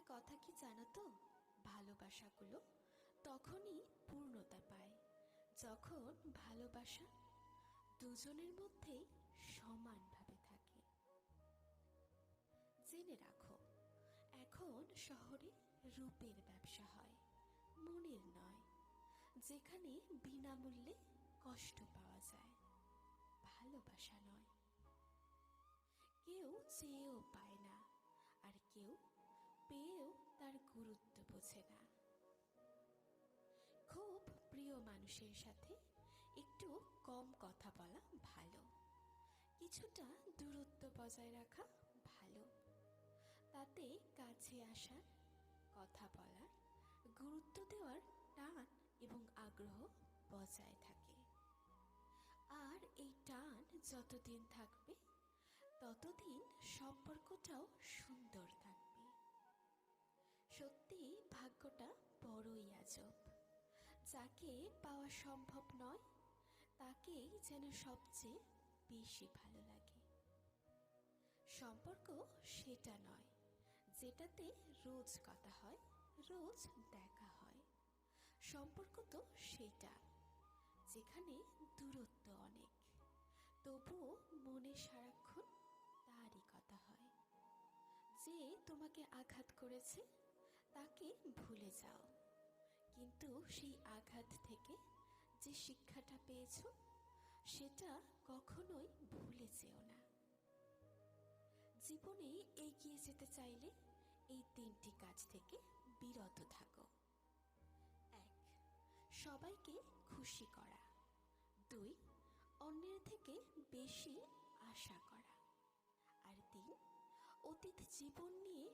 কথা কি জানো তো, ভালোবাসাগুলো তখনই পূর্ণতা পায় যখন ভালোবাসা দুজনের মধ্যেই সমানভাবে থাকে। জেনে রাখো, এখন শহরে রূপের ব্যবসা হয়, মনের নয়। যেখানে বিনামূল্যে কষ্ট পাওয়া যায়, ভালোবাসা নয়। কেউ চেয়েও পায় না, আর কেউ পেয়েও তার গুরুত্ব বোঝে না। খুব প্রিয় মানুষের সাথে একটু কম কথা বলা ভালো, কিছুটা দূরত্ব বজায় রাখা ভালো। তাতে কাছে আসার, কথা বলার, গুরুত্ব দেওয়ার টান এবং আগ্রহ বজায় থাকে। আর এই টান যতদিন থাকবে ততদিন সম্পর্কটাও সুন্দর থাকবে। সত্যি ভাগ্যটা বড়ই আজব, যাকে পাওয়া সম্ভব নয় তাকেই যেন সবচেয়ে বেশি ভালো লাগে। সম্পর্ক সেটা নয় যেটাতে রোজ কথা হয়, রোজ দেখা হয়। সম্পর্ক তো সেটা যেখানে দূরত্ব অনেক, তবুও মনে সারাক্ষণ তারই কথা হয়। যে তোমাকে আঘাত করেছে তাকে ভুলে যাও, কিন্তু সেই আঘাত থেকে যে শিক্ষাটা পেয়েছো সেটা কখনোই ভুলে যেও না। জীবনে এগিয়ে যেতে চাইলে এই 3টি কাজ থেকে বিরত থাকো। 1. সবাইকে খুশি করা। 2. অন্যের থেকে বেশি আশা করা। আর 3. অতীত জীবন নিয়ে